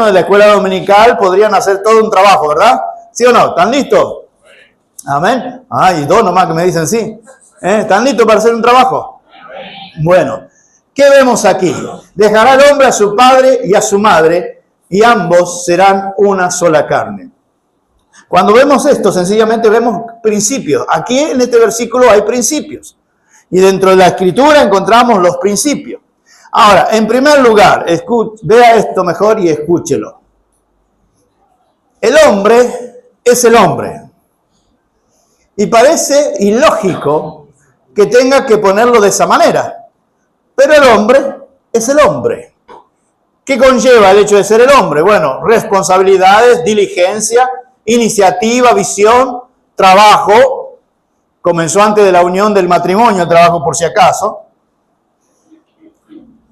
de la escuela dominical podrían hacer todo un trabajo, ¿verdad? ¿Sí o no? ¿Están listos? Amén. Y dos nomás que me dicen sí. ¿Están listos para hacer un trabajo? Bueno, ¿qué vemos aquí? Dejará el hombre a su padre y a su madre, y ambos serán una sola carne. Cuando vemos esto, sencillamente vemos principios. Aquí en este versículo hay principios. Y dentro de la Escritura encontramos los principios. Ahora, en primer lugar, vea esto mejor y escúchelo. El hombre es el hombre. Y parece ilógico que tenga que ponerlo de esa manera. Pero el hombre es el hombre. ¿Qué conlleva el hecho de ser el hombre? Bueno, responsabilidades, diligencia, iniciativa, visión, trabajo. Comenzó antes de la unión del matrimonio el trabajo, por si acaso.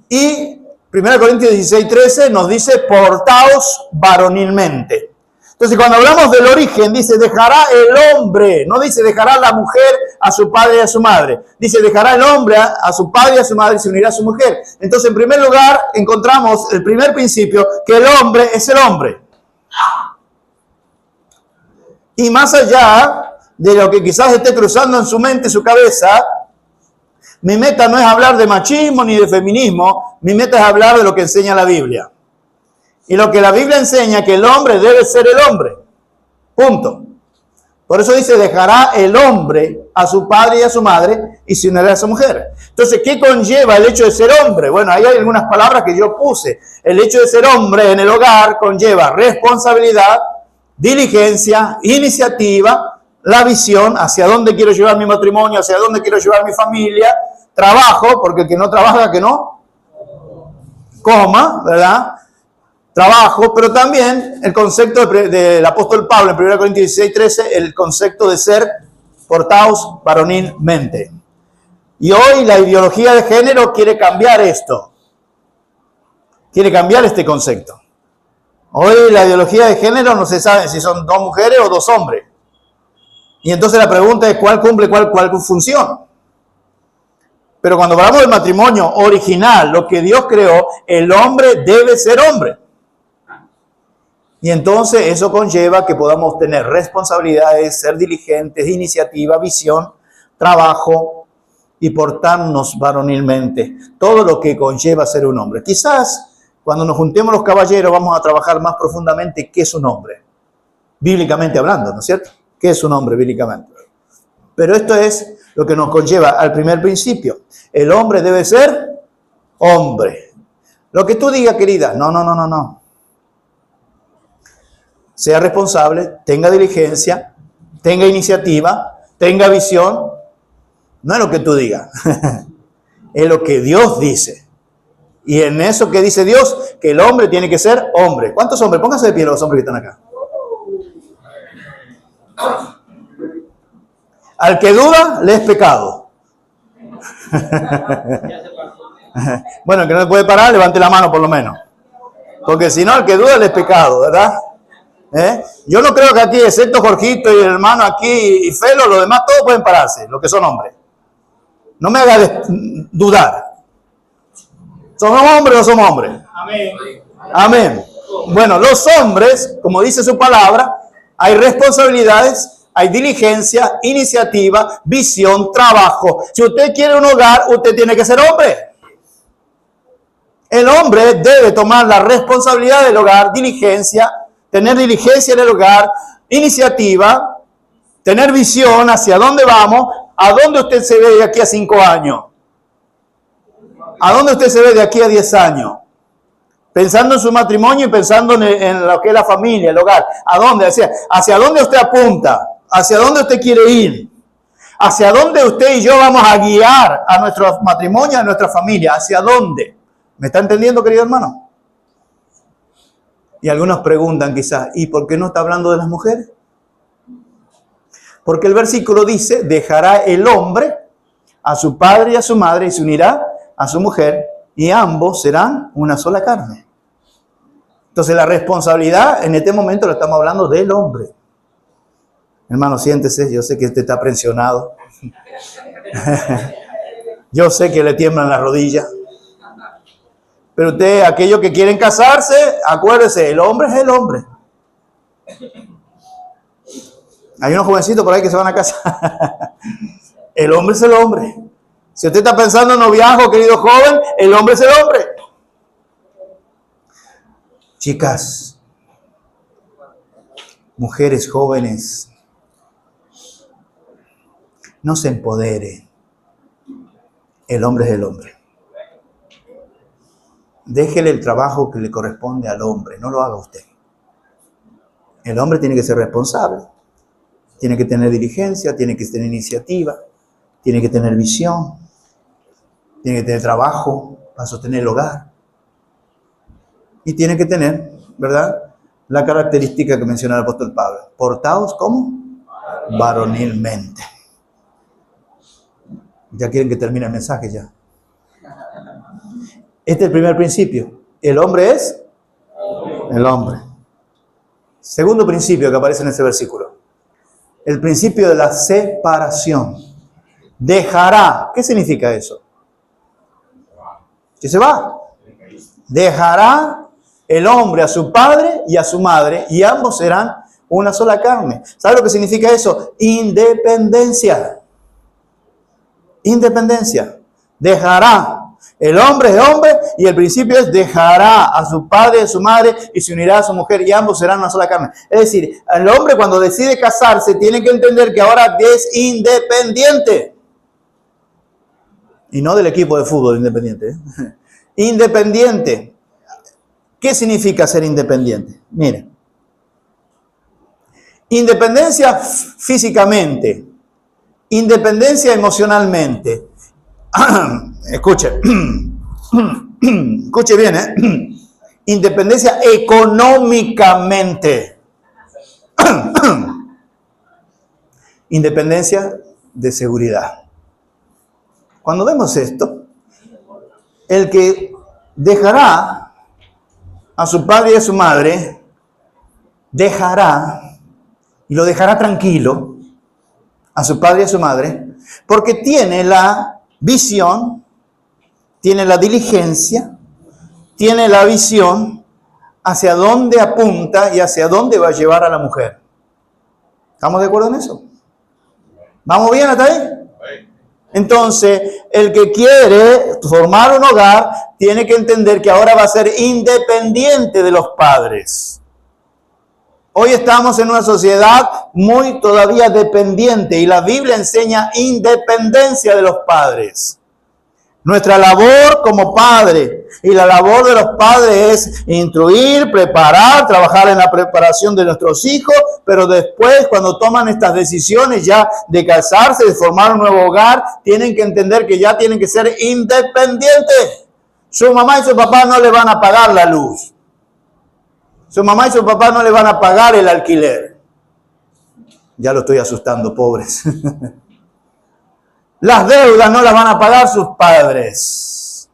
Y 1 Corintios 16:13 nos dice, portaos varonilmente. Entonces, cuando hablamos del origen, dice, dejará el hombre. No dice, dejará la mujer a su padre y a su madre. Dice, dejará el hombre a su padre y a su madre y se unirá a su mujer. Entonces, en primer lugar, encontramos el primer principio, que el hombre es el hombre. Y más allá de lo que quizás esté cruzando en su mente, su cabeza, mi meta no es hablar de machismo ni de feminismo, mi meta es hablar de lo que enseña la Biblia. Y lo que la Biblia enseña, que el hombre debe ser el hombre. Punto. Por eso dice, dejará el hombre a su padre y a su madre y se unirá a su mujer. Entonces, ¿qué conlleva el hecho de ser hombre? Bueno, ahí hay algunas palabras que yo puse. El hecho de ser hombre en el hogar conlleva responsabilidad, diligencia, iniciativa, la visión, hacia dónde quiero llevar mi matrimonio, hacia dónde quiero llevar mi familia, trabajo, porque el que no trabaja, que no coma, ¿verdad? Trabajo, pero también el concepto del apóstol Pablo en 1 Corintios 16:13, el concepto de ser portaos varonilmente. Y hoy la ideología de género quiere cambiar esto. Quiere cambiar este concepto. Hoy la ideología de género no se sabe si son dos mujeres o dos hombres. Y entonces la pregunta es cuál cumple cuál función. Pero cuando hablamos del matrimonio original, lo que Dios creó, el hombre debe ser hombre. Y entonces eso conlleva que podamos tener responsabilidades, ser diligentes, iniciativa, visión, trabajo y portarnos varonilmente. Todo lo que conlleva ser un hombre. Quizás cuando nos juntemos los caballeros vamos a trabajar más profundamente qué es un hombre. Bíblicamente hablando, ¿no es cierto? ¿Qué es un hombre bíblicamente? Pero esto es lo que nos conlleva al primer principio. El hombre debe ser hombre. Lo que tú digas, querida, no. Sea responsable, tenga diligencia, tenga iniciativa, tenga visión. No es lo que tú digas, es lo que Dios dice. Y en eso que dice Dios, que el hombre tiene que ser hombre. ¿Cuántos hombres? Pónganse de pie los hombres que están acá. Al que duda, le es pecado. Bueno, el que no se puede parar, levante la mano por lo menos. Porque si no, al que duda, le es pecado, ¿verdad? Yo no creo que aquí, excepto Jorgito y el hermano aquí y Felo, los demás todos pueden pararse, los que son hombres. No me hagas dudar. ¿Somos hombres o no somos hombres? Amén. Amén. Bueno, los hombres, como dice su palabra, hay responsabilidades, hay diligencia, iniciativa, visión, trabajo. Si usted quiere un hogar, usted tiene que ser hombre. El hombre debe tomar la responsabilidad del hogar, diligencia, tener diligencia en el hogar, iniciativa, tener visión hacia dónde vamos, a dónde usted se ve de aquí a 5 años, a dónde usted se ve de aquí a 10 años, pensando en su matrimonio y pensando en lo que es la familia, el hogar, a dónde, hacia dónde usted apunta, hacia dónde usted quiere ir, hacia dónde usted y yo vamos a guiar a nuestro matrimonio, a nuestra familia, hacia dónde. ¿Me está entendiendo, querido hermano? Y algunos preguntan quizás, ¿y por qué no está hablando de las mujeres? Porque el versículo dice, dejará el hombre a su padre y a su madre y se unirá a su mujer y ambos serán una sola carne. Entonces la responsabilidad en este momento lo estamos hablando del hombre. Hermano, siéntese, yo sé que usted está presionado. Yo sé que le tiemblan las rodillas. Pero usted, aquellos que quieren casarse, acuérdese, el hombre es el hombre. Hay unos jovencitos por ahí que se van a casar. El hombre es el hombre. Si usted está pensando en noviazgo, querido joven, el hombre es el hombre. Chicas, mujeres jóvenes, no se empodere. El hombre es el hombre. Déjele el trabajo que le corresponde al hombre, no lo haga usted. El hombre tiene que ser responsable, tiene que tener diligencia, tiene que tener iniciativa, tiene que tener visión, tiene que tener trabajo para sostener el hogar. Y tiene que tener, ¿verdad?, la característica que menciona el apóstol Pablo. Portaos, ¿cómo? Varonilmente. Ya quieren que termine el mensaje ya. Este es el primer principio. El hombre es el hombre. Segundo principio que aparece en ese versículo. El principio de la separación. Dejará. ¿Qué significa eso? Que se va. Dejará el hombre a su padre y a su madre y ambos serán una sola carne. ¿Sabe lo que significa eso? Independencia. Independencia. Dejará. El hombre es hombre y el principio es dejará a su padre y a su madre y se unirá a su mujer y ambos serán una sola carne. Es decir, el hombre cuando decide casarse tiene que entender que ahora es independiente. Y no del equipo de fútbol independiente. Independiente. ¿Qué significa ser independiente? Mire. Independencia físicamente. Independencia emocionalmente. Escuche. Escuche bien, ¿eh? Independencia económicamente. Independencia de seguridad. Cuando vemos esto, el que dejará a su padre y a su madre, dejará, y lo dejará tranquilo, a su padre y a su madre, porque tiene la visión, tiene la diligencia, tiene la visión hacia dónde apunta y hacia dónde va a llevar a la mujer. ¿Estamos de acuerdo en eso? ¿Vamos bien hasta ahí? Entonces, el que quiere formar un hogar tiene que entender que ahora va a ser independiente de los padres. Hoy estamos en una sociedad muy todavía dependiente y la Biblia enseña independencia de los padres. Nuestra labor como padre y la labor de los padres es instruir, preparar, trabajar en la preparación de nuestros hijos, pero después cuando toman estas decisiones ya de casarse, de formar un nuevo hogar, tienen que entender que ya tienen que ser independientes. Su mamá y su papá no le van a pagar la luz. Su mamá y su papá no le van a pagar el alquiler. Ya lo estoy asustando, pobres. Las deudas no las van a pagar sus padres.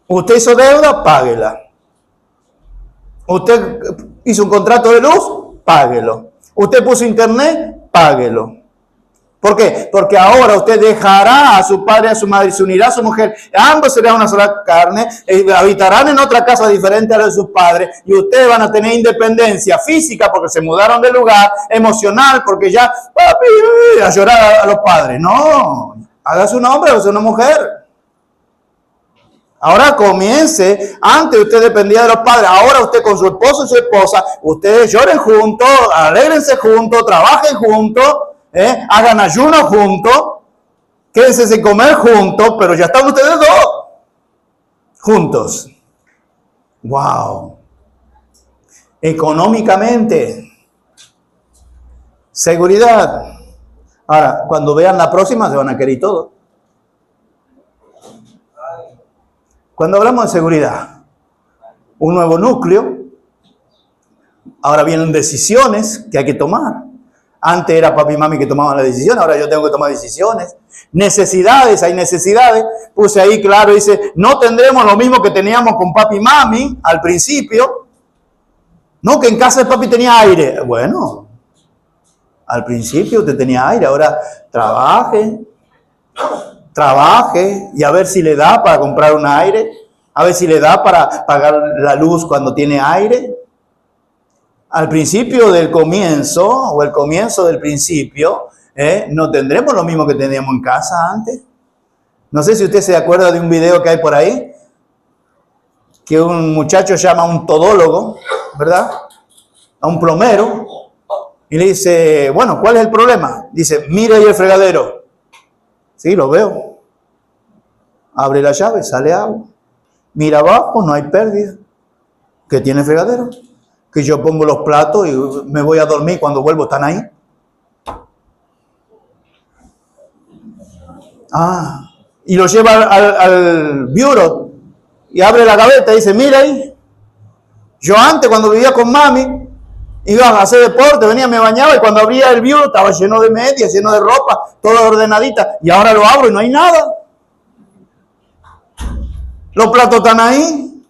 Usted hizo deuda, páguela. Usted hizo un contrato de luz, páguelo. Usted puso internet, páguelo. ¿Por qué? Porque ahora usted dejará a su padre y a su madre y se unirá a su mujer. Ambos serán una sola carne, habitarán en otra casa diferente a la de sus padres y ustedes van a tener independencia física porque se mudaron de lugar, emocional porque ya, papi, a llorar a los padres. No, hágase un hombre, hágase una mujer. Ahora comience, antes usted dependía de los padres, ahora usted con su esposo y su esposa, ustedes lloren juntos, alégrense juntos, trabajen juntos. Hagan ayuno juntos, quédense sin comer juntos, pero ya están ustedes dos juntos. Wow. Económicamente, seguridad. Ahora, cuando vean la próxima se van a querer todo. Cuando hablamos de seguridad, un nuevo núcleo, ahora vienen decisiones que hay que tomar. Antes era papi y mami que tomaban la decisión, ahora yo tengo que tomar decisiones. Necesidades, hay necesidades. Puse ahí claro, dice, no tendremos lo mismo que teníamos con papi y mami al principio. No, que en casa de papi tenía aire. Bueno, al principio usted tenía aire, ahora trabaje y a ver si le da para comprar un aire. A ver si le da para pagar la luz cuando tiene aire. Al principio del comienzo, o el comienzo del principio, no tendremos lo mismo que teníamos en casa antes. No sé si usted se acuerda de un video que hay por ahí, que un muchacho llama a un todólogo, ¿verdad? A un plomero, y le dice, bueno, ¿cuál es el problema? Dice, mire ahí el fregadero. Sí, lo veo. Abre la llave, sale agua. Mira abajo, no hay pérdida. ¿Qué tiene el fregadero? Que yo pongo los platos y me voy a dormir, cuando vuelvo están ahí. Y lo lleva al bureau y abre la gaveta y dice, mira ahí, yo antes cuando vivía con mami, iba a hacer deporte, venía, me bañaba y cuando abría el bureau estaba lleno de medias, lleno de ropa, todo ordenadita, y ahora lo abro y no hay nada. Los platos están ahí,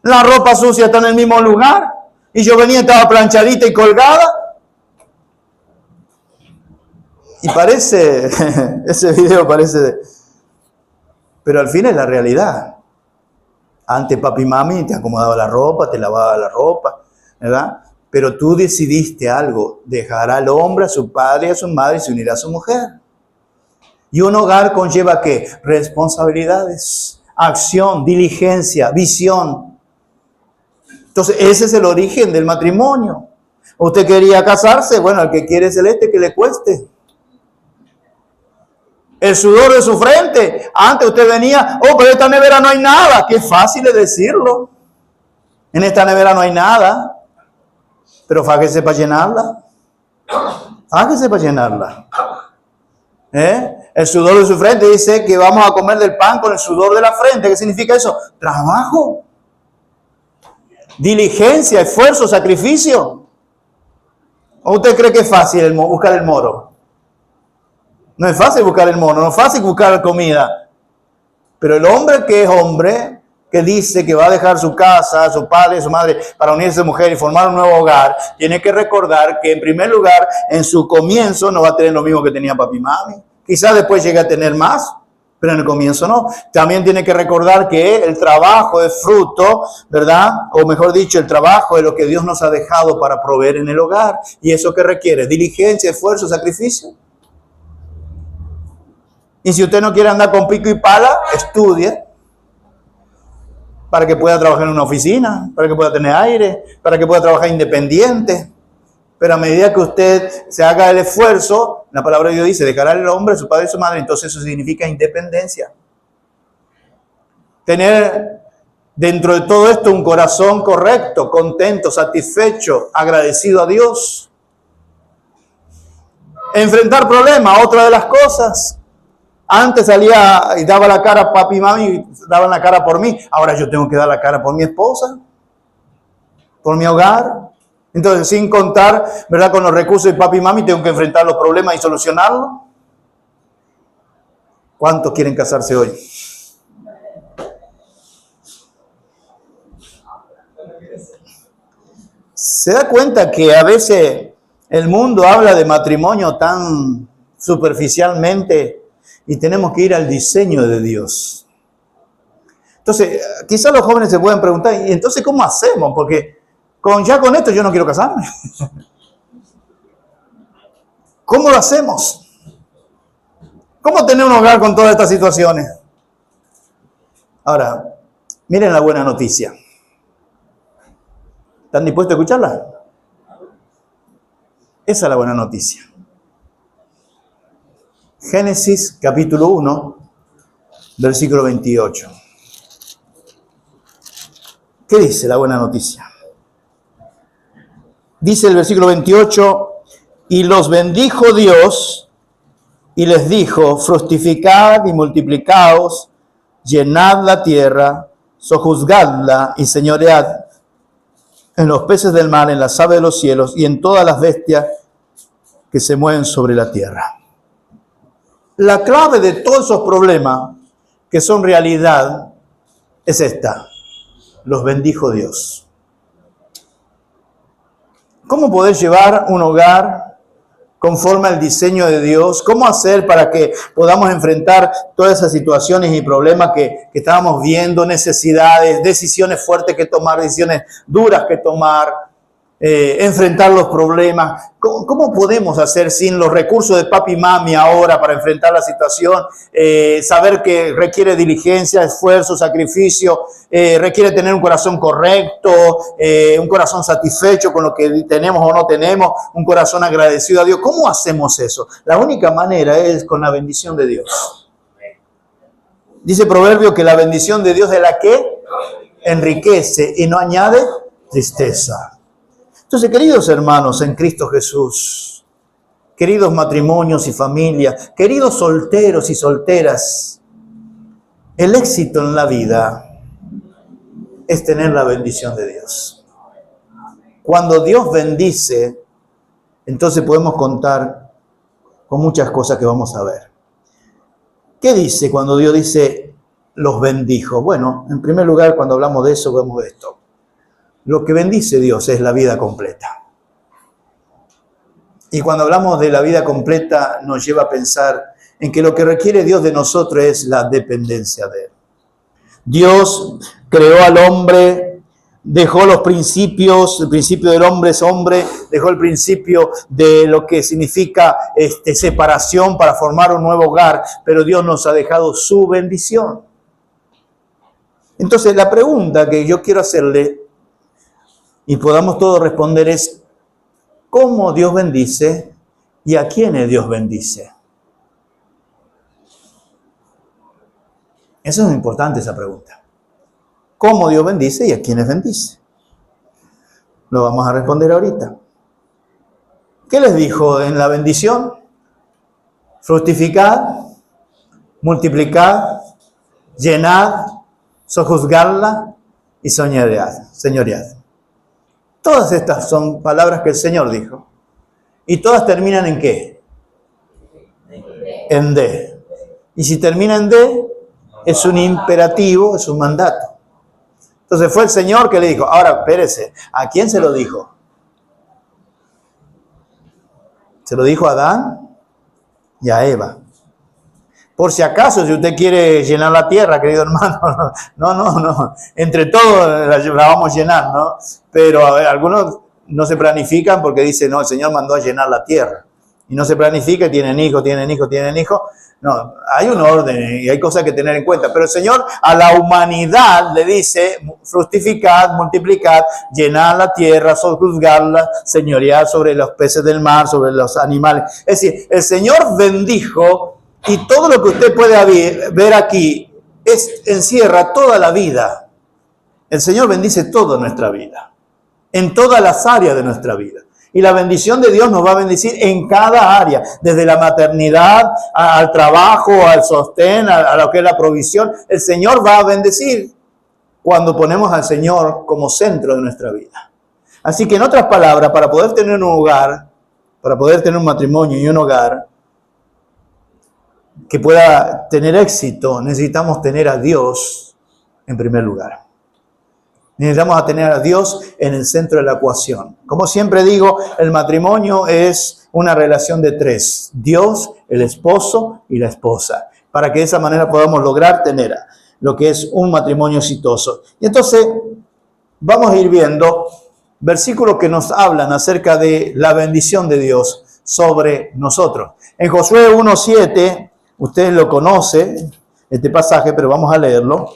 la ropa sucia está en el mismo lugar, y yo venía, estaba planchadita y colgada. Y parece, ese video parece, pero al fin es la realidad. Antes papi y mami te acomodaba la ropa, te lavaba la ropa, ¿verdad? Pero tú decidiste algo, dejar al hombre, a su padre y a su madre y se unirá a su mujer. Y un hogar conlleva ¿qué? Responsabilidades, acción, diligencia, visión. Entonces ese es el origen del matrimonio. ¿Usted quería casarse? Bueno, el que quiere celeste que le cueste. El sudor de su frente. Antes usted venía, pero en esta nevera no hay nada. Qué fácil es decirlo. En esta nevera no hay nada. Pero fájese para llenarla. Fájese para llenarla. El sudor de su frente dice que vamos a comer del pan con el sudor de la frente. ¿Qué significa eso? Trabajo. Diligencia, esfuerzo, sacrificio. ¿O usted cree que es fácil buscar el moro? No es fácil buscar el mono, no es fácil buscar comida. Pero el hombre que es hombre, que dice que va a dejar su casa, su padre, su madre, para unirse a su mujer y formar un nuevo hogar, tiene que recordar que en primer lugar, en su comienzo no va a tener lo mismo que tenía papi y mami. Quizás después llegue a tener más, pero en el comienzo no. También tiene que recordar que el trabajo es fruto, ¿verdad? O mejor dicho, el trabajo es lo que Dios nos ha dejado para proveer en el hogar. ¿Y eso qué requiere? Diligencia, esfuerzo, sacrificio. Y si usted no quiere andar con pico y pala, estudie para que pueda trabajar en una oficina, para que pueda tener aire, para que pueda trabajar independiente. Pero a medida que usted se haga el esfuerzo, la palabra de Dios dice, dejará al hombre a su padre y su madre, entonces eso significa independencia. Tener dentro de todo esto un corazón correcto, contento, satisfecho, agradecido a Dios. Enfrentar problemas, otra de las cosas. Antes salía y daba la cara papi y mami, daban la cara por mí. Ahora yo tengo que dar la cara por mi esposa, por mi hogar. Entonces, sin contar, ¿verdad? Con los recursos de papi y mami, tengo que enfrentar los problemas y solucionarlos. ¿Cuántos quieren casarse hoy? ¿Se da cuenta que a veces el mundo habla de matrimonio tan superficialmente? Y tenemos que ir al diseño de Dios. Entonces, quizás los jóvenes se pueden preguntar, ¿y entonces cómo hacemos? Porque ya con esto yo no quiero casarme. ¿Cómo lo hacemos? ¿Cómo tener un hogar con todas estas situaciones? Ahora, miren la buena noticia. ¿Están dispuestos a escucharla? Esa es la buena noticia. Génesis capítulo 1, versículo 28. ¿Qué dice la buena noticia? Dice el versículo 28, y los bendijo Dios y les dijo, fructificad y multiplicaos, llenad la tierra, sojuzgadla y señoread en los peces del mar, en las aves de los cielos y en todas las bestias que se mueven sobre la tierra. La clave de todos esos problemas que son realidad es esta: los bendijo Dios. ¿Cómo poder llevar un hogar conforme al diseño de Dios? ¿Cómo hacer para que podamos enfrentar todas esas situaciones y problemas que estábamos viendo, necesidades, decisiones fuertes que tomar, decisiones duras que tomar, enfrentar los problemas? ¿Cómo podemos hacer sin los recursos de papi y mami ahora para enfrentar la situación? Saber que requiere diligencia, esfuerzo, sacrificio, requiere tener un corazón correcto, un corazón satisfecho con lo que tenemos o no tenemos, un corazón agradecido a Dios. ¿Cómo hacemos eso? La única manera es con la bendición de Dios. Dice Proverbio que la bendición de Dios es la que enriquece y no añade tristeza. Entonces, queridos hermanos en Cristo Jesús, queridos matrimonios y familias, queridos solteros y solteras, el éxito en la vida es tener la bendición de Dios. Cuando Dios bendice, entonces podemos contar con muchas cosas que vamos a ver. ¿Qué dice cuando Dios dice los bendijo? Bueno, en primer lugar, cuando hablamos de eso, vemos esto. Lo que bendice Dios es la vida completa. Y cuando hablamos de la vida completa, nos lleva a pensar en que lo que requiere Dios de nosotros es la dependencia de Él. Dios creó al hombre, dejó los principios, el principio del hombre es hombre, dejó el principio de lo que significa separación para formar un nuevo hogar, pero Dios nos ha dejado su bendición. Entonces, la pregunta que yo quiero hacerle y podamos todos responder es: ¿cómo Dios bendice y a quiénes Dios bendice? Eso es muy importante, esa pregunta. ¿Cómo Dios bendice y a quiénes bendice? Lo vamos a responder ahorita. ¿Qué les dijo en la bendición? Fructificad, multiplicad, llenad, sojuzgarla y señoread. Todas estas son palabras que el Señor dijo. Y todas terminan ¿en qué? En D. Y si termina en D, es un imperativo, es un mandato. Entonces fue el Señor que le dijo. Ahora, espérese, ¿a quién se lo dijo? Se lo dijo a Adán y a Eva. Por si acaso, si usted quiere llenar la tierra, querido hermano, no. Entre todos la vamos a llenar, ¿no? Pero a ver, algunos no se planifican porque dicen, no, el Señor mandó a llenar la tierra. Y no se planifica, tienen hijos. No, hay un orden y hay cosas que tener en cuenta. Pero el Señor a la humanidad le dice, fructificad, multiplicad, llenad la tierra, sojuzgarla, señorear sobre los peces del mar, sobre los animales. Es decir, el Señor bendijo. Y todo lo que usted puede ver aquí encierra toda la vida. El Señor bendice toda nuestra vida, en todas las áreas de nuestra vida. Y la bendición de Dios nos va a bendecir en cada área, desde la maternidad al trabajo, al sostén, a lo que es la provisión. El Señor va a bendecir cuando ponemos al Señor como centro de nuestra vida. Así que, en otras palabras, para poder tener un hogar, para poder tener un matrimonio y un hogar que pueda tener éxito, necesitamos tener a Dios en primer lugar. Necesitamos tener a Dios en el centro de la ecuación. Como siempre digo, el matrimonio es una relación de tres: Dios, el esposo y la esposa, para que de esa manera podamos lograr tener lo que es un matrimonio exitoso. Y entonces vamos a ir viendo versículos que nos hablan acerca de la bendición de Dios sobre nosotros. En Josué 1:7, ustedes lo conocen, este pasaje, pero vamos a leerlo.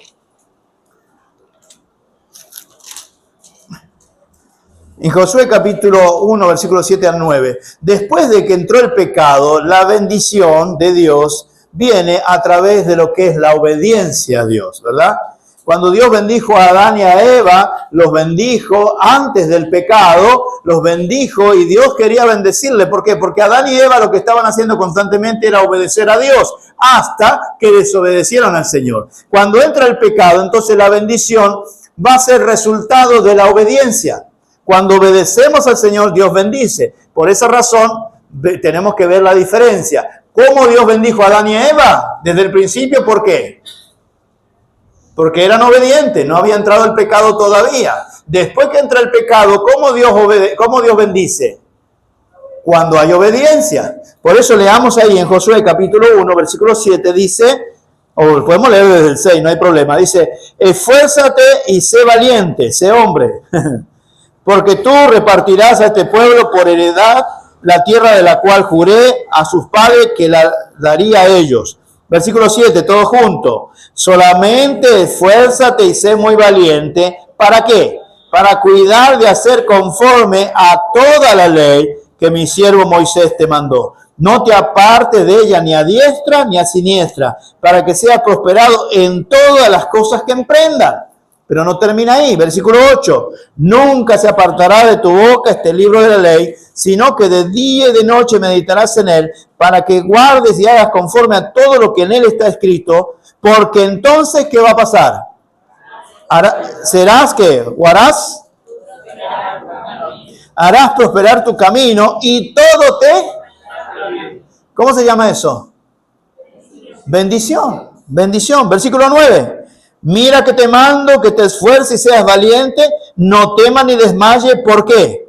En Josué capítulo 1, versículos 7 al 9. Después de que entró el pecado, la bendición de Dios viene a través de lo que es la obediencia a Dios, ¿verdad? Cuando Dios bendijo a Adán y a Eva, los bendijo antes del pecado, los bendijo y Dios quería bendecirle. ¿Por qué? Porque Adán y Eva lo que estaban haciendo constantemente era obedecer a Dios, hasta que desobedecieron al Señor. Cuando entra el pecado, entonces la bendición va a ser resultado de la obediencia. Cuando obedecemos al Señor, Dios bendice. Por esa razón, tenemos que ver la diferencia. ¿Cómo Dios bendijo a Adán y a Eva? Desde el principio, ¿por qué? Porque eran obedientes, no había entrado el pecado todavía. Después que entra el pecado, ¿cómo Dios bendice? cuando hay obediencia. Por eso leamos ahí en Josué capítulo 1, versículo 7, dice, o podemos leer desde el 6, no hay problema, dice, esfuérzate y sé valiente, sé hombre, porque tú repartirás a este pueblo por heredad la tierra de la cual juré a sus padres que la daría a ellos. Versículo 7, todo junto. Solamente esfuérzate y sé muy valiente. ¿Para qué? Para cuidar de hacer conforme a toda la ley que mi siervo Moisés te mandó. No te apartes de ella ni a diestra ni a siniestra, para que seas prosperado en todas las cosas que emprendas. Pero no termina ahí. Versículo 8. Nunca se apartará de tu boca este libro de la ley, sino que de día y de noche meditarás en él, para que guardes y hagas conforme a todo lo que en él está escrito, porque entonces, ¿qué va a pasar? ¿Serás qué? ¿O harás? Harás prosperar tu camino y todo te... ¿Cómo se llama eso? Bendición. Bendición. Versículo 9. Mira que te mando, que te esfuerces y seas valiente, no temas ni desmayes. ¿Por qué?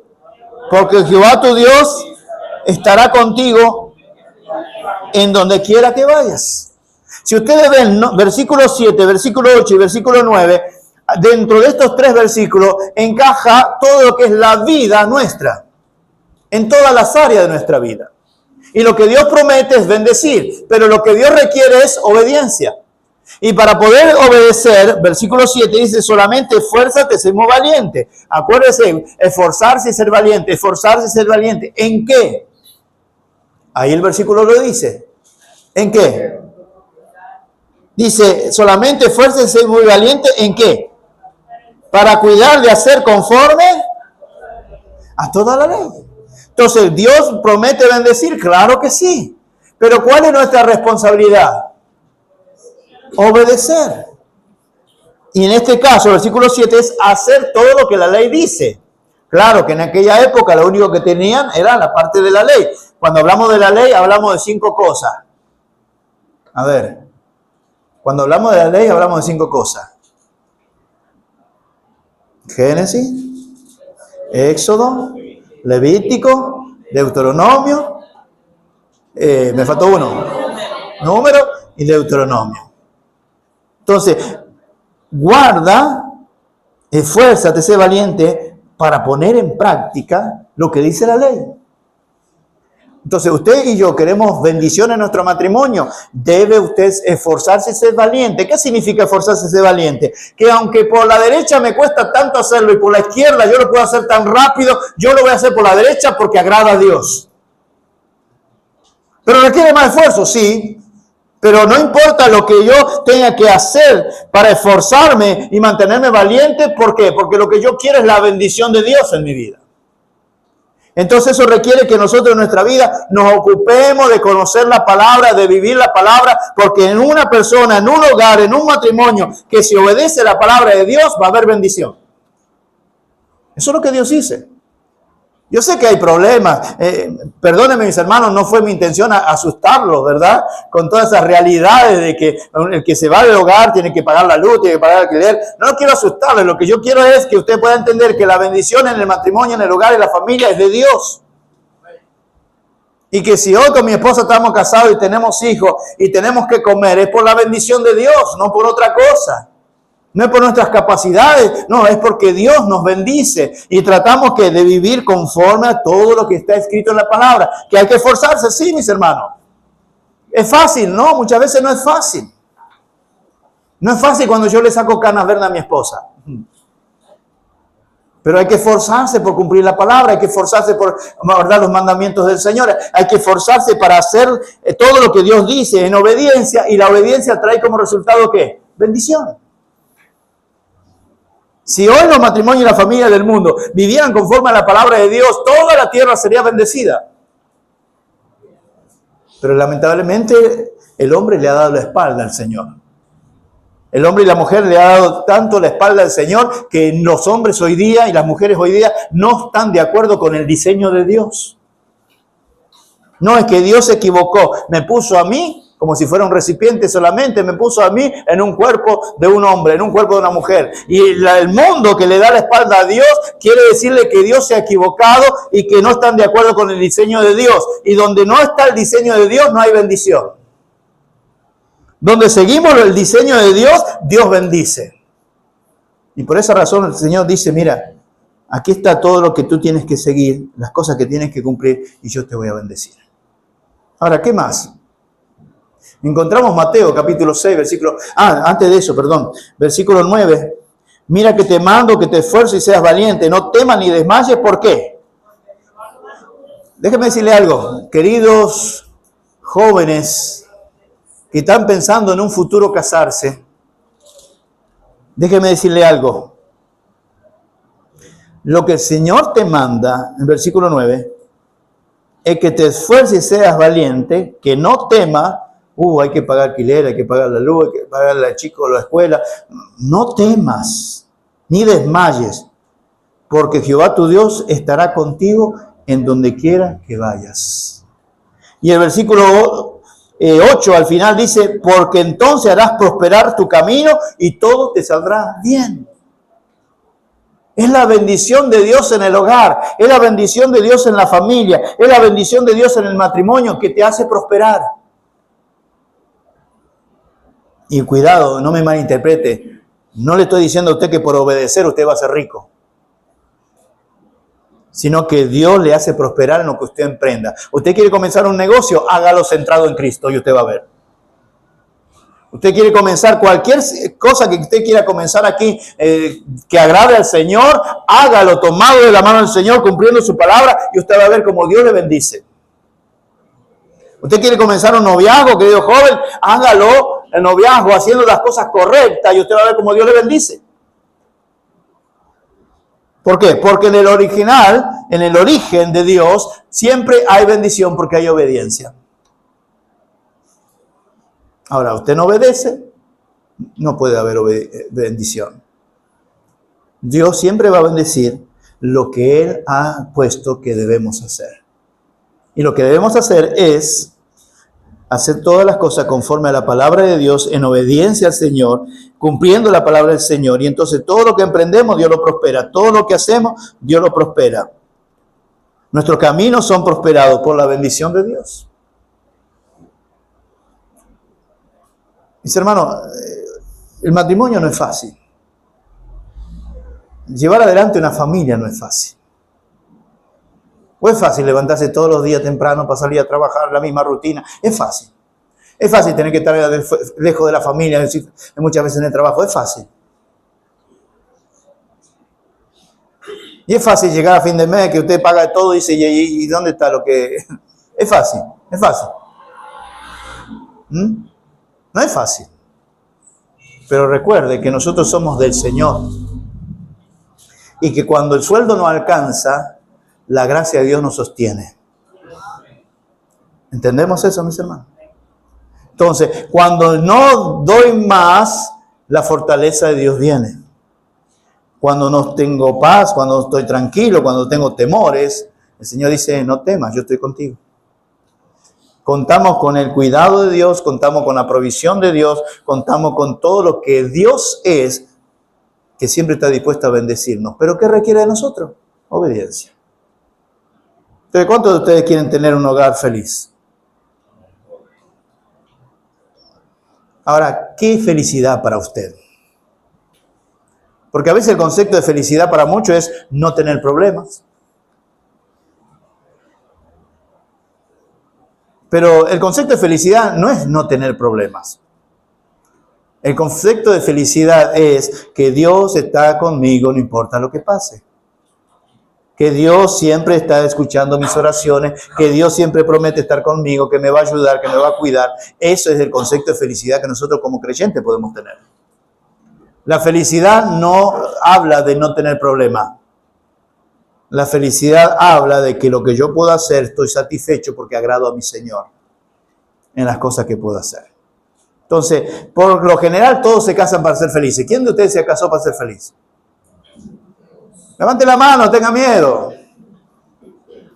Porque Jehová tu Dios estará contigo en donde quiera que vayas. Si ustedes ven, ¿no? Versículo 7, versículo 8 y versículo 9, dentro de estos tres versículos encaja todo lo que es la vida nuestra, en todas las áreas de nuestra vida. Y lo que Dios promete es bendecir, pero lo que Dios requiere es obediencia. Y para poder obedecer, versículo 7 dice, solamente esfuérzate, sé muy valiente. Acuérdese, esforzarse y ser valiente, esforzarse y ser valiente. ¿En qué? Ahí el versículo lo dice. ¿En qué? Dice, solamente esfuérzate y sé muy valiente. ¿En qué? Para cuidar de hacer conforme a toda la ley. Entonces, ¿Dios promete bendecir? Claro que sí. Pero ¿cuál es nuestra responsabilidad? Obedecer. Y en este caso, el versículo 7 es hacer todo lo que la ley dice. Claro que en aquella época lo único que tenían era la parte de la ley. Cuando hablamos de la ley, hablamos de 5 cosas. A ver, cuando hablamos de la ley, hablamos de 5 cosas. Génesis, Éxodo, Levítico, Deuteronomio, me faltó uno, Número y Deuteronomio. Entonces, guarda, esfuérzate, sé valiente para poner en práctica lo que dice la ley. Entonces, usted y yo queremos bendición en nuestro matrimonio. Debe usted esforzarse y ser valiente. ¿Qué significa esforzarse y ser valiente? Que aunque por la derecha me cuesta tanto hacerlo y por la izquierda yo lo puedo hacer tan rápido, yo lo voy a hacer por la derecha porque agrada a Dios. ¿Pero requiere más esfuerzo? Sí. Pero no importa lo que yo tenga que hacer para esforzarme y mantenerme valiente. ¿Por qué? Porque lo que yo quiero es la bendición de Dios en mi vida. Entonces eso requiere que nosotros en nuestra vida nos ocupemos de conocer la palabra, de vivir la palabra, porque en una persona, en un hogar, en un matrimonio, que si obedece la palabra de Dios, va a haber bendición. Eso es lo que Dios dice. Yo sé que hay problemas, perdónenme mis hermanos, no fue mi intención asustarlos, ¿verdad? Con todas esas realidades de que el que se va del hogar tiene que pagar la luz, tiene que pagar el alquiler. No quiero asustarles, lo que yo quiero es que usted pueda entender que la bendición en el matrimonio, en el hogar, en la familia es de Dios. Y que si hoy con mi esposa estamos casados y tenemos hijos y tenemos que comer, es por la bendición de Dios, no por otra cosa. No es por nuestras capacidades, no, es porque Dios nos bendice y tratamos de vivir conforme a todo lo que está escrito en la palabra. Que hay que esforzarse, sí, mis hermanos. ¿Es fácil? No, muchas veces no es fácil. No es fácil cuando yo le saco canas verdes a mi esposa. Pero hay que esforzarse por cumplir la palabra, hay que esforzarse por guardar los mandamientos del Señor, hay que esforzarse para hacer todo lo que Dios dice en obediencia, y la obediencia trae como resultado ¿qué? Bendición. Si hoy los matrimonios y la familia del mundo vivieran conforme a la palabra de Dios, toda la tierra sería bendecida. Pero lamentablemente el hombre le ha dado la espalda al Señor. El hombre y la mujer le ha dado tanto la espalda al Señor que los hombres hoy día y las mujeres hoy día no están de acuerdo con el diseño de Dios. No es que Dios se equivocó, me puso a mí como si fuera un recipiente solamente, me puso a mí en un cuerpo de un hombre, en un cuerpo de una mujer. Y el mundo que le da la espalda a Dios quiere decirle que Dios se ha equivocado y que no están de acuerdo con el diseño de Dios. Y donde no está el diseño de Dios, no hay bendición. Donde seguimos el diseño de Dios, Dios bendice. Y por esa razón el Señor dice, mira, aquí está todo lo que tú tienes que seguir, las cosas que tienes que cumplir, y yo te voy a bendecir. Ahora, ¿qué más? Encontramos Mateo capítulo 6, versículo 9. Mira que te mando que te esfuerces y seas valiente, no temas ni desmayes. ¿Por qué? Déjeme decirle algo, queridos jóvenes que están pensando en un futuro casarse. Déjeme decirle algo. Lo que el Señor te manda, en versículo 9, es que te esfuerces y seas valiente, que no temas. Hay que pagar alquiler, hay que pagar la luz, hay que pagar al chico la escuela. No temas, ni desmayes, porque Jehová tu Dios estará contigo en donde quiera que vayas. Y el versículo 8 al final dice, porque entonces harás prosperar tu camino y todo te saldrá bien. Es la bendición de Dios en el hogar, es la bendición de Dios en la familia, es la bendición de Dios en el matrimonio que te hace prosperar. Y cuidado, no me malinterprete, no le estoy diciendo a usted que por obedecer usted va a ser rico, sino que Dios le hace prosperar en lo que usted emprenda. Usted quiere comenzar un negocio, hágalo centrado en Cristo y usted va a ver. Usted quiere comenzar cualquier cosa que usted quiera comenzar aquí que agrade al Señor, hágalo tomado de la mano del Señor, cumpliendo su palabra, y usted va a ver cómo Dios le bendice. Usted quiere comenzar un noviazgo, querido joven, hágalo el noviazgo haciendo las cosas correctas y usted va a ver cómo Dios le bendice. ¿Por qué? Porque en el origen de Dios, siempre hay bendición porque hay obediencia. Ahora, usted no obedece, no puede haber bendición. Dios siempre va a bendecir lo que Él ha puesto que debemos hacer. Y lo que debemos hacer es hacer todas las cosas conforme a la palabra de Dios, en obediencia al Señor, cumpliendo la palabra del Señor. Y entonces todo lo que emprendemos, Dios lo prospera. Todo lo que hacemos, Dios lo prospera. Nuestros caminos son prosperados por la bendición de Dios. Mis hermanos, el matrimonio no es fácil. Llevar adelante una familia no es fácil. ¿O es fácil levantarse todos los días temprano para salir a trabajar, la misma rutina? Es fácil. Es fácil tener que estar lejos de la familia, muchas veces en el trabajo. Es fácil. Y es fácil llegar a fin de mes, que usted paga todo y dice, ¿y dónde está lo que...? Es fácil, es fácil. No es fácil. Pero recuerde que nosotros somos del Señor. Y que cuando el sueldo no alcanza, la gracia de Dios nos sostiene. ¿Entendemos eso, mis hermanos? Entonces, cuando no doy más, la fortaleza de Dios viene. Cuando no tengo paz, cuando no estoy tranquilo, cuando tengo temores, el Señor dice, no temas, yo estoy contigo. Contamos con el cuidado de Dios, contamos con la provisión de Dios, contamos con todo lo que Dios es, que siempre está dispuesto a bendecirnos. ¿Pero qué requiere de nosotros? Obediencia. Entonces, ¿cuántos de ustedes quieren tener un hogar feliz? Ahora, ¿qué felicidad para usted? Porque a veces el concepto de felicidad para muchos es no tener problemas. Pero el concepto de felicidad no es no tener problemas. El concepto de felicidad es que Dios está conmigo, no importa lo que pase. Que Dios siempre está escuchando mis oraciones, que Dios siempre promete estar conmigo, que me va a ayudar, que me va a cuidar. Eso es el concepto de felicidad que nosotros como creyentes podemos tener. La felicidad no habla de no tener problemas. La felicidad habla de que lo que yo puedo hacer, estoy satisfecho porque agrado a mi Señor en las cosas que puedo hacer. Entonces, por lo general todos se casan para ser felices. ¿Quién de ustedes se casó para ser feliz? Levante la mano, tenga miedo.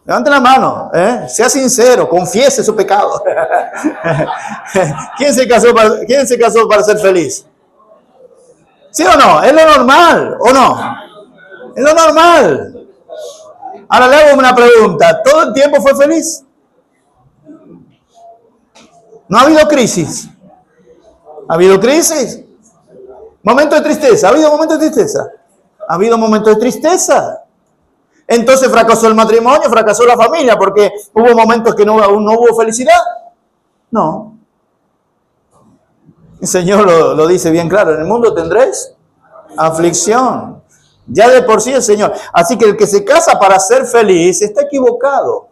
Levante la mano, sea sincero, confiese su pecado. ¿Quién se casó para ser feliz? ¿Sí o no? Es lo normal, ¿o no? Es lo normal. Ahora le hago una pregunta. ¿Todo el tiempo fue feliz? ¿No ha habido crisis? ¿Ha habido crisis? ¿Momentos de tristeza? ¿Ha habido momentos de tristeza? ¿Ha habido momentos de tristeza? Entonces fracasó el matrimonio, fracasó la familia, porque hubo momentos que no hubo felicidad. No. El Señor lo dice bien claro, en el mundo tendréis aflicción. Ya de por sí el Señor. Así que el que se casa para ser feliz está equivocado.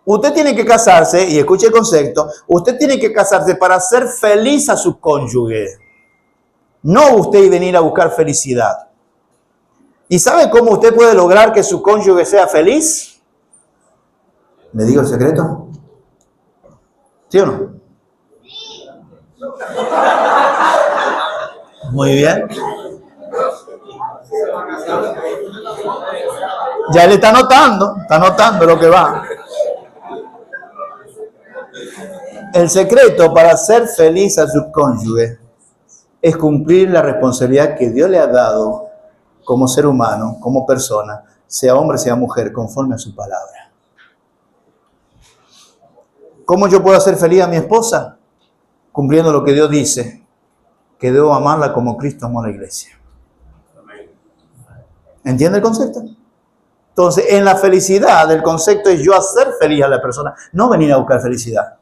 Usted tiene que casarse, y escuche el concepto, usted tiene que casarse para ser feliz a su cónyuge. No usted venir a buscar felicidad. ¿Y sabe cómo usted puede lograr que su cónyuge sea feliz? ¿Le digo el secreto? ¿Sí o no? Muy bien. Ya él está notando lo que va. El secreto para ser feliz a su cónyuge es cumplir la responsabilidad que Dios le ha dado como ser humano, como persona, sea hombre, sea mujer, conforme a su palabra. ¿Cómo yo puedo hacer feliz a mi esposa? Cumpliendo lo que Dios dice, que debo amarla como Cristo amó a la iglesia. ¿Entiende el concepto? Entonces, en la felicidad, el concepto es yo hacer feliz a la persona, no venir a buscar felicidad.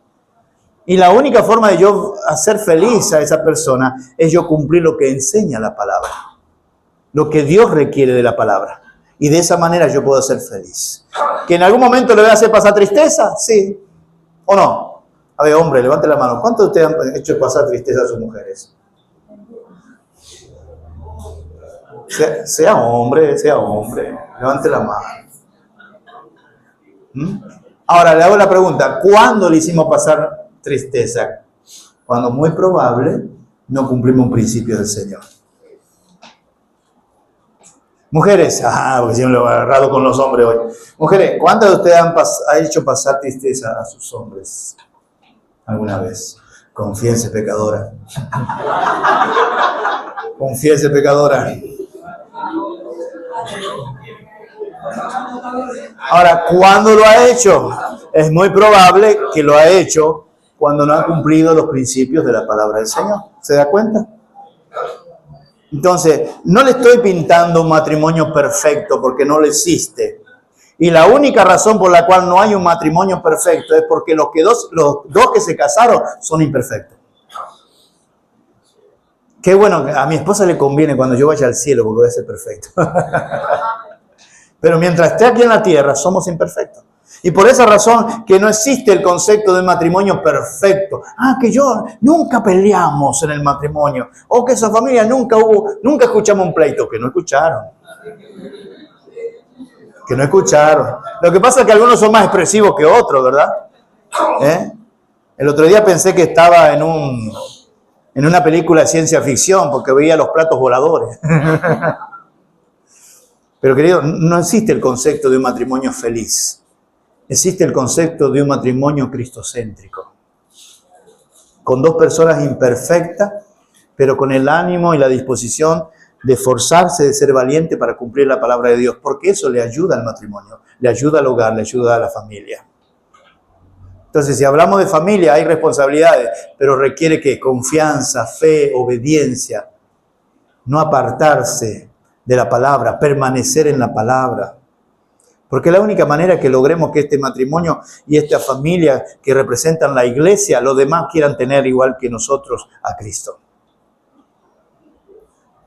Y la única forma de yo hacer feliz a esa persona es yo cumplir lo que enseña la palabra, lo que Dios requiere de la palabra. Y de esa manera yo puedo ser feliz. ¿Que en algún momento le voy a hacer pasar tristeza? Sí. ¿O no? A ver, hombre, levante la mano. ¿Cuántos de ustedes han hecho pasar tristeza a sus mujeres? Sea hombre, levante la mano. Ahora le hago la pregunta, ¿cuándo le hicimos pasar tristeza? Cuando muy probable no cumplimos un principio del Señor. Mujeres, porque siempre lo he agarrado con los hombres hoy. Mujeres, ¿cuántas de ustedes han hecho pasar tristeza a sus hombres alguna vez? Confiese, pecadora. Confiese, pecadora. Ahora, ¿cuándo lo ha hecho? Es muy probable que lo ha hecho cuando no ha cumplido los principios de la palabra del Señor. ¿Se da cuenta? Entonces, no le estoy pintando un matrimonio perfecto porque no lo existe. Y la única razón por la cual no hay un matrimonio perfecto es porque los dos que se casaron son imperfectos. Qué bueno, a mi esposa le conviene cuando yo vaya al cielo porque voy a ser perfecto. Pero mientras esté aquí en la tierra, somos imperfectos. Y por esa razón que no existe el concepto de matrimonio perfecto. Que yo nunca peleamos en el matrimonio. O que esa familia nunca escuchamos un pleito. Que no escucharon. Lo que pasa es que algunos son más expresivos que otros, ¿verdad? El otro día pensé que estaba en una película de ciencia ficción porque veía los platos voladores. Pero querido, no existe el concepto de un matrimonio feliz. Existe el concepto de un matrimonio cristocéntrico. Con dos personas imperfectas, pero con el ánimo y la disposición de esforzarse, de ser valiente para cumplir la palabra de Dios. Porque eso le ayuda al matrimonio, le ayuda al hogar, le ayuda a la familia. Entonces, si hablamos de familia, hay responsabilidades, pero requiere que confianza, fe, obediencia, no apartarse de la palabra, permanecer en la palabra. Porque la única manera que logremos que este matrimonio y esta familia que representan la iglesia, los demás quieran tener igual que nosotros a Cristo.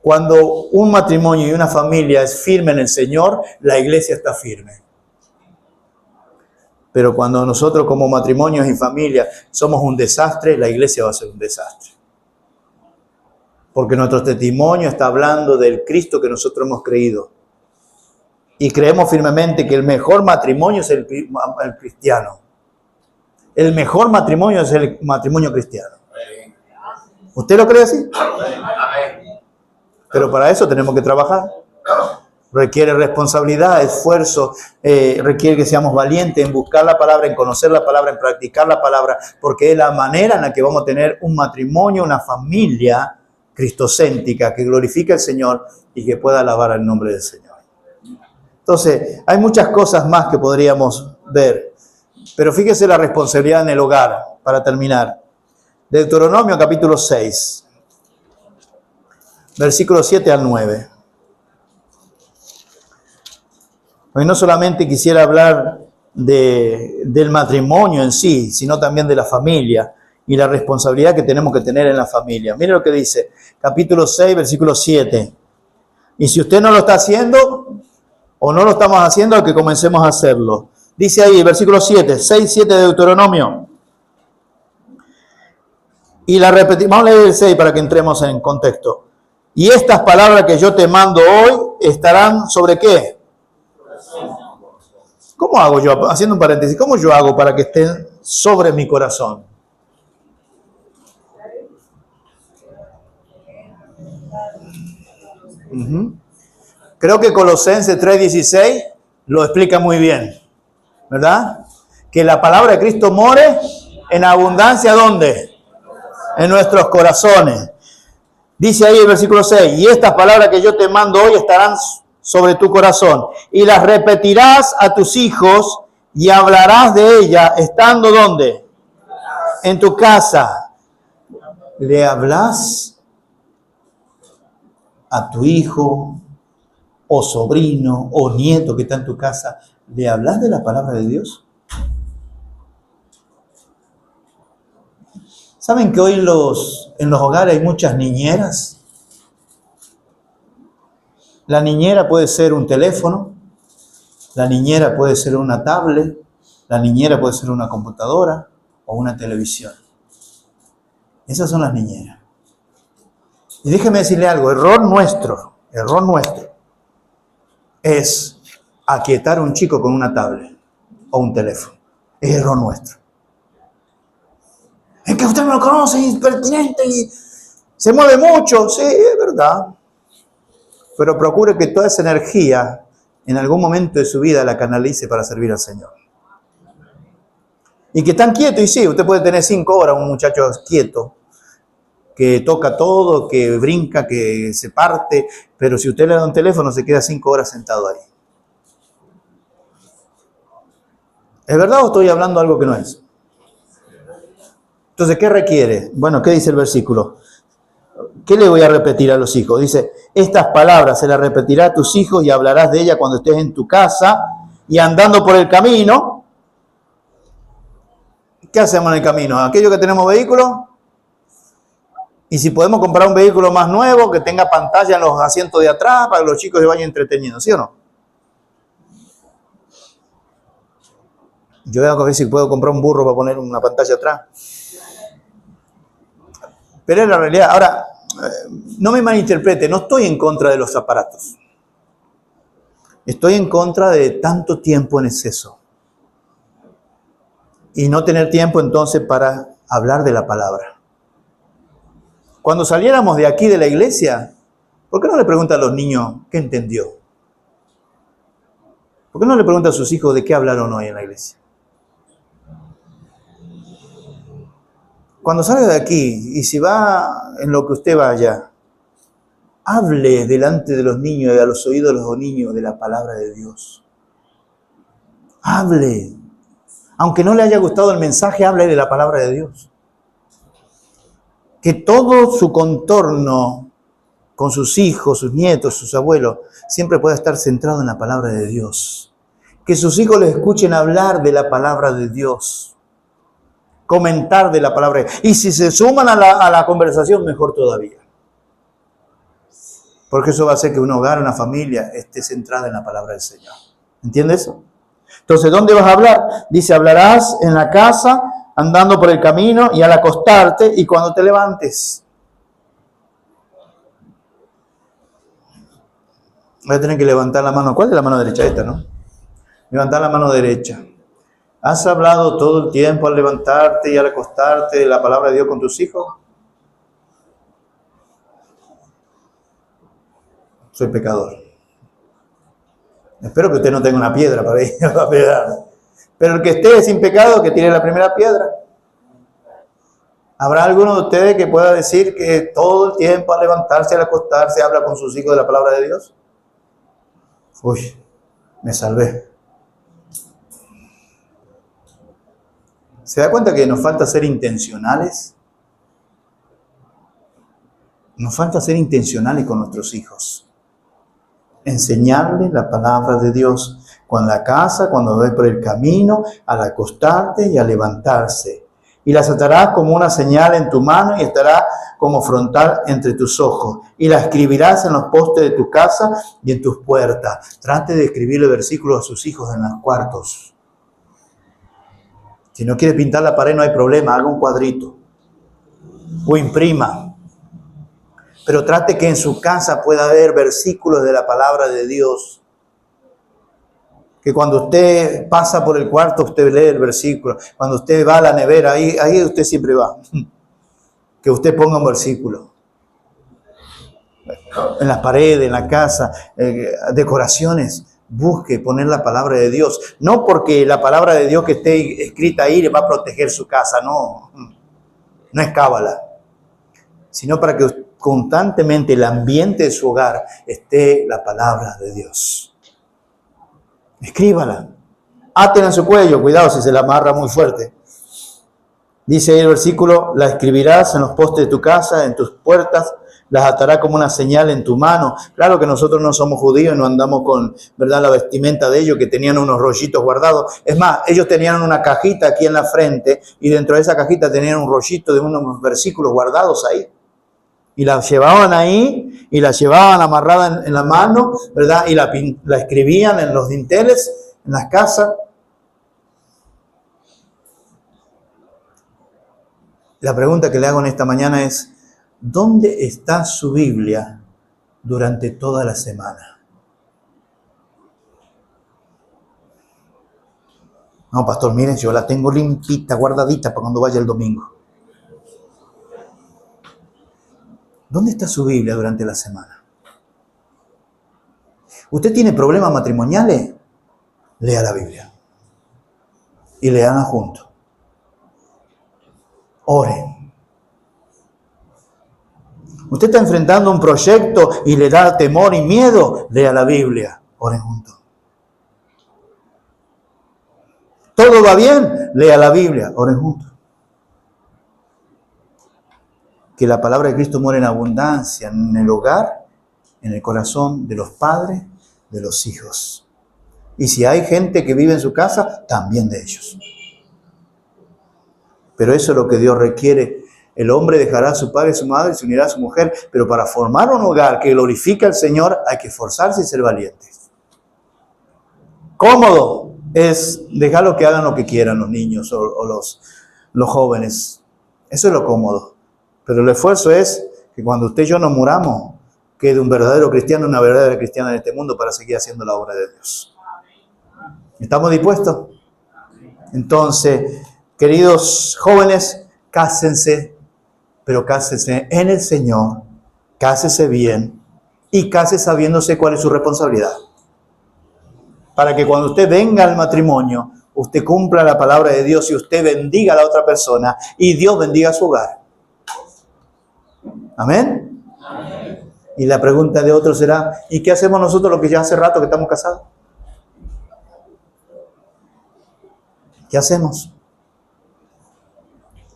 Cuando un matrimonio y una familia es firme en el Señor, la iglesia está firme. Pero cuando nosotros como matrimonios y familia somos un desastre, la iglesia va a ser un desastre. Porque nuestro testimonio está hablando del Cristo que nosotros hemos creído. Y creemos firmemente que el mejor matrimonio es el cristiano. El mejor matrimonio es el matrimonio cristiano. ¿Usted lo cree así? Pero para eso tenemos que trabajar. requiere responsabilidad, esfuerzo, requiere que seamos valientes en buscar la palabra, en conocer la palabra, en practicar la palabra, porque es la manera en la que vamos a tener un matrimonio, una familia cristocéntrica que glorifique al Señor y que pueda alabar el nombre del Señor. Entonces, hay muchas cosas más que podríamos ver, pero fíjese la responsabilidad en el hogar, para terminar. Deuteronomio capítulo 6, versículos 7 al 9. Hoy no solamente quisiera hablar del matrimonio en sí, sino también de la familia y la responsabilidad que tenemos que tener en la familia. Mire lo que dice, capítulo 6, versículo 7. Y si usted no lo está haciendo, o no lo estamos haciendo, que comencemos a hacerlo. Dice ahí, versículo 7, 6, 7 de Deuteronomio. Y la repetimos, vamos a leer el 6 para que entremos en contexto. Y estas palabras que yo te mando hoy estarán sobre ¿qué? ¿Cómo hago yo? Haciendo un paréntesis, ¿cómo yo hago para que estén sobre mi corazón? Creo que Colosenses 3:16 lo explica muy bien, ¿verdad? Que la palabra de Cristo more en abundancia, ¿dónde? En nuestros corazones. Dice ahí el versículo 6, y estas palabras que yo te mando hoy estarán sobre tu corazón, y las repetirás a tus hijos, y hablarás de ellas, estando ¿dónde? En tu casa. ¿Le hablas a tu hijo, o sobrino, o nieto que está en tu casa? ¿Le hablas de la palabra de Dios? ¿Saben que hoy en los hogares hay muchas niñeras? La niñera puede ser un teléfono, la niñera puede ser una tablet, la niñera puede ser una computadora o una televisión. Esas son las niñeras. Y déjeme decirle algo, error nuestro, es aquietar a un chico con una tablet o un teléfono. Es error nuestro. Es que usted me lo conoce, es impertinente y se mueve mucho. Sí, es verdad. Pero procure que toda esa energía en algún momento de su vida la canalice para servir al Señor. Y que están quietos, y sí, usted puede tener 5 horas un muchacho quieto, que toca todo, que brinca, que se parte, pero si usted le da un teléfono se queda 5 horas sentado ahí. ¿Es verdad o estoy hablando algo que no es? Entonces, ¿qué requiere? Bueno, ¿qué dice el versículo? ¿Qué le voy a repetir a los hijos? Dice, estas palabras se las repetirá a tus hijos y hablarás de ellas cuando estés en tu casa y andando por el camino. ¿Qué hacemos en el camino? Aquellos que tenemos vehículos, y si podemos comprar un vehículo más nuevo, que tenga pantalla en los asientos de atrás, para que los chicos se vayan entreteniendo, ¿sí o no? Yo voy a ver si puedo comprar un burro para poner una pantalla atrás. Pero es la realidad. Ahora, no me malinterprete, no estoy en contra de los aparatos. Estoy en contra de tanto tiempo en exceso. Y no tener tiempo entonces para hablar de la palabra. Cuando saliéramos de aquí de la iglesia, ¿por qué no le pregunta a los niños qué entendió? ¿Por qué no le pregunta a sus hijos de qué hablaron hoy en la iglesia? Cuando salga de aquí, y si va en lo que usted vaya, hable delante de los niños y a los oídos de los niños de la palabra de Dios. Hable. Aunque no le haya gustado el mensaje, hable de la palabra de Dios. Que todo su contorno con sus hijos, sus nietos, sus abuelos, siempre pueda estar centrado en la palabra de Dios. Que sus hijos les escuchen hablar de la palabra de Dios. Comentar de la palabra. Y si se suman a la conversación, mejor todavía. Porque eso va a hacer que un hogar, una familia, esté centrada en la palabra del Señor. ¿Entiendes? Entonces, ¿dónde vas a hablar? Dice, hablarás en la casa, andando por el camino y al acostarte y cuando te levantes. Voy a tener que levantar la mano. ¿Cuál es la mano derecha? Esta, ¿no? Levantar la mano derecha. ¿Has hablado todo el tiempo al levantarte y al acostarte de la palabra de Dios con tus hijos? Soy pecador. Espero que usted no tenga una piedra para ir a pegar. Pero el que esté sin pecado, que tire la primera piedra. ¿Habrá alguno de ustedes que pueda decir que todo el tiempo al levantarse, al acostarse, habla con sus hijos de la palabra de Dios? Uy, me salvé. ¿Se da cuenta que nos falta ser intencionales? Nos falta ser intencionales con nuestros hijos. Enseñarles la palabra de Dios. Cuando la casa, cuando ves por el camino, al acostarte y al levantarse. Y las atarás como una señal en tu mano y estará como frontal entre tus ojos. Y la escribirás en los postes de tu casa y en tus puertas. Trate de escribirle versículos a sus hijos en los cuartos. Si no quiere pintar la pared, no hay problema, haga un cuadrito. O imprima. Pero trate que en su casa pueda haber versículos de la palabra de Dios. Que cuando usted pasa por el cuarto, usted lee el versículo. Cuando usted va a la nevera, ahí usted siempre va. Que usted ponga un versículo. En las paredes, en la casa, decoraciones. Busque poner la palabra de Dios. No porque la palabra de Dios que esté escrita ahí le va a proteger su casa. No, no es cábala. Sino para que constantemente el ambiente de su hogar esté la palabra de Dios. Escríbala. Átela en su cuello. Cuidado si se la amarra muy fuerte. Dice ahí el versículo, la escribirás en los postes de tu casa, en tus puertas, las atará como una señal en tu mano. Claro que nosotros no somos judíos, no andamos con, ¿verdad?, la vestimenta de ellos, que tenían unos rollitos guardados. Es más, ellos tenían una cajita aquí en la frente y dentro de esa cajita tenían un rollito de unos versículos guardados ahí. Y la llevaban ahí y la llevaban amarrada en la mano, ¿verdad? Y la escribían en los dinteles, en las casas. La pregunta que le hago en esta mañana es, ¿dónde está su Biblia durante toda la semana? No, pastor, miren, yo la tengo limpita, guardadita para cuando vaya el domingo. ¿Dónde está su Biblia durante la semana? ¿Usted tiene problemas matrimoniales? Lea la Biblia. Y leanla juntos. Oren. ¿Usted está enfrentando un proyecto y le da temor y miedo? Lea la Biblia. Oren juntos. ¿Todo va bien? Lea la Biblia. Oren juntos. Que la palabra de Cristo muere en abundancia en el hogar, en el corazón de los padres, de los hijos. Y si hay gente que vive en su casa, también de ellos. Pero eso es lo que Dios requiere. El hombre dejará a su padre y a su madre y se unirá a su mujer. Pero para formar un hogar que glorifique al Señor hay que esforzarse y ser valientes. Cómodo es dejarlo que hagan lo que quieran los niños o los jóvenes. Eso es lo cómodo. Pero el esfuerzo es que cuando usted y yo nos muramos, quede un verdadero cristiano, una verdadera cristiana en este mundo para seguir haciendo la obra de Dios. ¿Estamos dispuestos? Entonces, queridos jóvenes, cásense, pero cásense en el Señor, cásense bien y cásense sabiéndose cuál es su responsabilidad. Para que cuando usted venga al matrimonio, usted cumpla la palabra de Dios y usted bendiga a la otra persona y Dios bendiga su hogar. ¿Amén? Amén. Y la pregunta de otro será, ¿y qué hacemos nosotros los que ya hace rato que estamos casados? ¿Qué hacemos?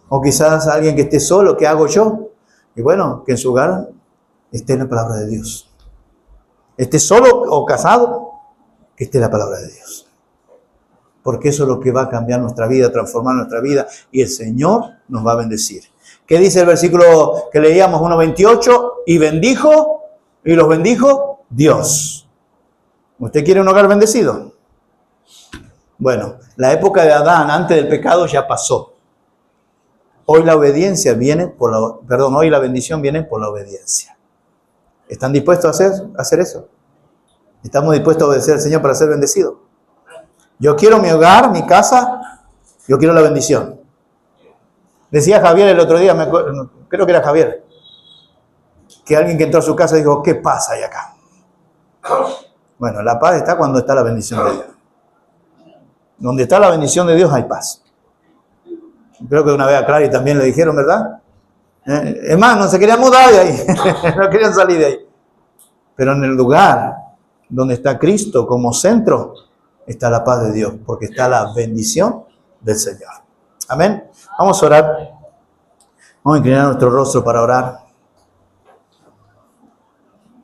O quizás alguien que esté solo, ¿qué hago yo? Y bueno, que en su hogar esté la palabra de Dios. Esté solo o casado, que esté la palabra de Dios. Porque eso es lo que va a cambiar nuestra vida, transformar nuestra vida y el Señor nos va a bendecir. ¿Qué dice el versículo que leíamos, 1:28? Y bendijo, y los bendijo Dios. ¿Usted quiere un hogar bendecido? Bueno, la época de Adán antes del pecado ya pasó. Hoy la obediencia viene por hoy la bendición viene por la obediencia. ¿Están dispuestos a hacer eso? ¿Estamos dispuestos a obedecer al Señor para ser bendecidos? Yo quiero mi hogar, mi casa, yo quiero la bendición. Decía Javier el otro día, creo que era Javier, que alguien que entró a su casa dijo, ¿qué pasa ahí acá? Bueno, la paz está cuando está la bendición de Dios. Donde está la bendición de Dios hay paz. Creo que una vez a Clary también le dijeron, ¿verdad? Es más, no se querían mudar de ahí. No querían salir de ahí. Pero en el lugar donde está Cristo como centro, está la paz de Dios, porque está la bendición del Señor. Amén. Vamos a orar. Vamos a inclinar nuestro rostro para orar.